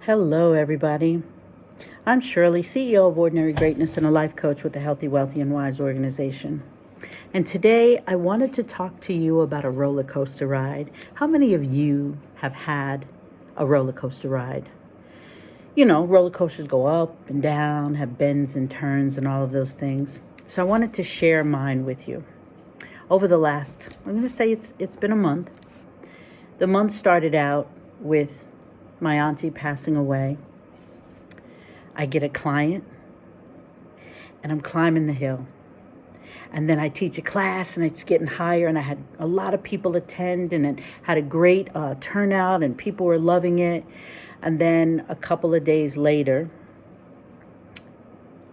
Hello, everybody. I'm Shirley, CEO of Ordinary Greatness and a life coach with the Healthy, Wealthy, and Wise organization. And today I wanted to talk to you about a roller coaster ride. How many of you have had a roller coaster ride? You know, roller coasters go up and down, have bends and turns and all of those things. So I wanted to share mine with you. Over the last, I'm going to say it's been a month. The month started out with my auntie passing away. I get a client and I'm climbing the hill. And then I teach a class and it's getting higher, and I had a lot of people attend, and it had a great turnout and people were loving it. And then a couple of days later,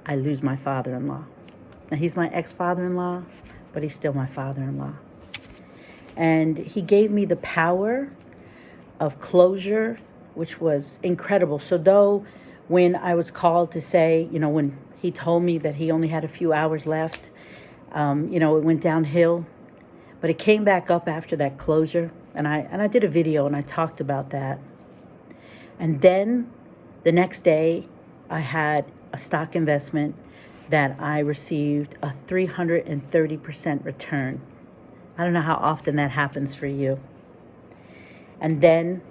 I lose my father-in-law. Now, he's my ex-father-in-law, but he's still my father-in-law. And he gave me the power of closure, which was incredible. So though when I was called to say, when he told me that he only had a few hours left, it went downhill, but it came back up after that closure. And I did a video and I talked about that. And then the next day I had a stock investment that I received a 330% return. I don't know how often that happens for you. And then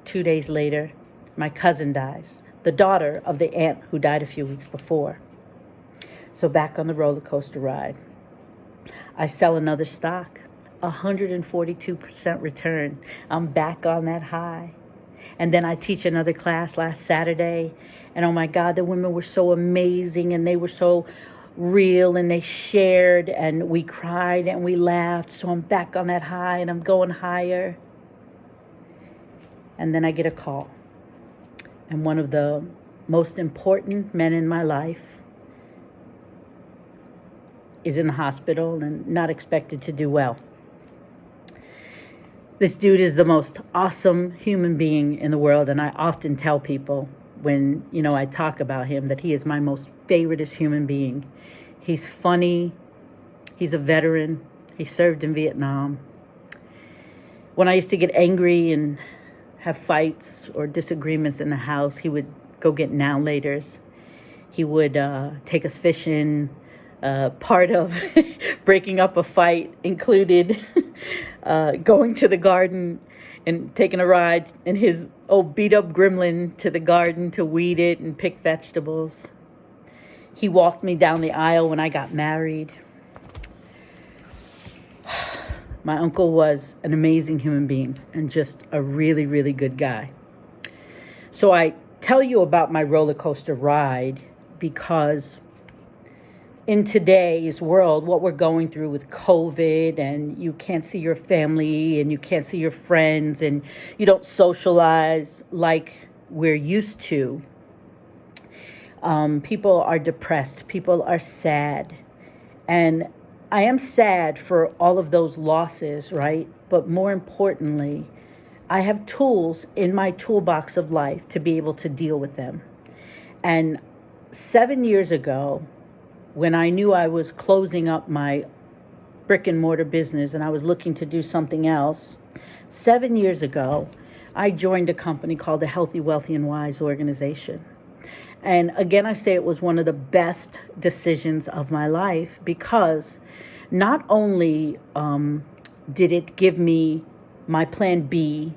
2 days later, my cousin dies, the daughter of the aunt who died a few weeks before. So back on the roller coaster ride. I sell another stock, 142% return. I'm back on that high. And then I teach another class last Saturday. And oh my God, the women were so amazing and they were so real and they shared and we cried and we laughed. So I'm back on that high and I'm going higher. And then I get a call. And one of the most important men in my life is in the hospital and not expected to do well. This dude is the most awesome human being in the world. And I often tell people when, I talk about him that he is my most favoriteest human being. He's funny. He's a veteran. He served in Vietnam. When I used to get angry and have fights or disagreements in the house, he would go get now-laters. He would take us fishing. Part of breaking up a fight included going to the garden and taking a ride in his old beat-up gremlin to the garden to weed it and pick vegetables. He walked me down the aisle when I got married. My uncle was an amazing human being and just a really, really good guy. So I tell you about my roller coaster ride because in today's world, what we're going through with COVID, and you can't see your family and you can't see your friends and you don't socialize like we're used to. People are depressed. People are sad. And I am sad for all of those losses, right? But more importantly, I have tools in my toolbox of life to be able to deal with them. And 7 years ago, when I knew I was closing up my brick and mortar business and I was looking to do something else, 7 years ago, I joined a company called the Healthy, Wealthy, and Wise organization. And again, I say it was one of the best decisions of my life because not only did it give me my plan B,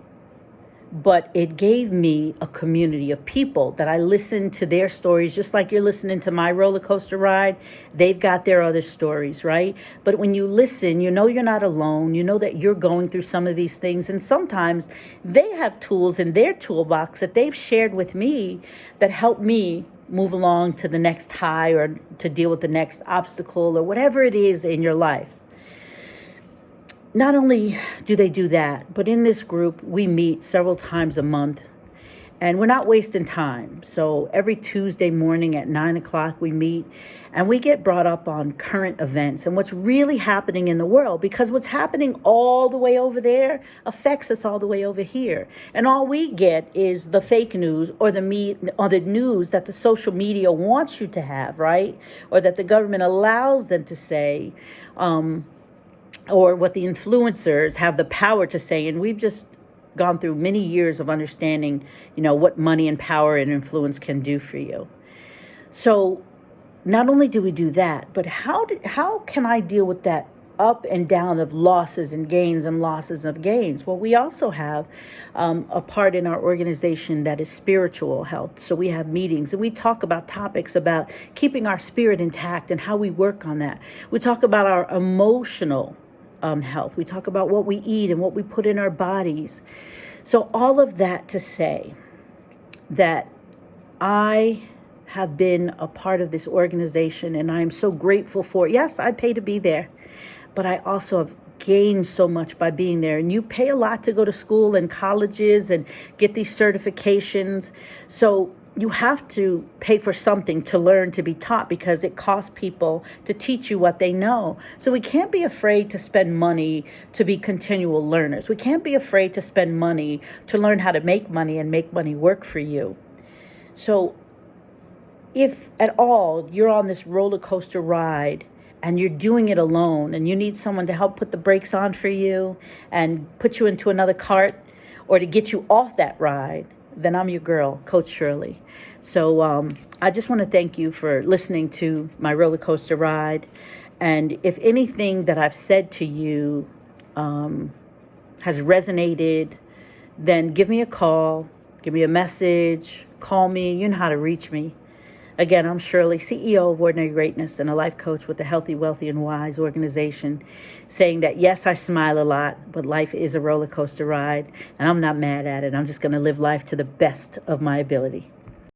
but it gave me a community of people that I listened to their stories, just like you're listening to my roller coaster ride. They've got their other stories, right? But when you listen, you know you're not alone. You know that you're going through some of these things. And sometimes they have tools in their toolbox that they've shared with me that help me move along to the next high or to deal with the next obstacle or whatever it is in your life. Not only do they do that, but in this group, we meet several times a month and we're not wasting time. So every Tuesday morning at 9 o'clock, we meet and we get brought up on current events and what's really happening in the world, because what's happening all the way over there affects us all the way over here. And all we get is the fake news or the news that the social media wants you to have, right? Or that the government allows them to say, or what the influencers have the power to say, and we've just gone through many years of understanding, what money and power and influence can do for you. So not only do we do that, but how can I deal with that up and down of losses and gains and losses of gains? Well, we also have a part in our organization that is spiritual health. So we have meetings and we talk about topics about keeping our spirit intact and how we work on that. We talk about our emotional health. We talk about what we eat and what we put in our bodies. So all of that to say that I have been a part of this organization and I am so grateful for it. Yes, I pay to be there, but I also have gained so much by being there. And you pay a lot to go to school and colleges and get these certifications. So you have to pay for something to learn, to be taught, because it costs people to teach you what they know. So we can't be afraid to spend money to be continual learners. We can't be afraid to spend money to learn how to make money and make money work for you. So if at all you're on this roller coaster ride and you're doing it alone and you need someone to help put the brakes on for you and put you into another cart or to get you off that ride, then I'm your girl, Coach Shirley. So I just want to thank you for listening to my roller coaster ride. And if anything that I've said to you has resonated, then give me a call, give me a message, call me. You know how to reach me. Again, I'm Shirley, CEO of Ordinary Greatness and a life coach with the Healthy, Wealthy, and Wise organization, saying that, yes, I smile a lot, but life is a roller coaster ride, and I'm not mad at it. I'm just going to live life to the best of my ability.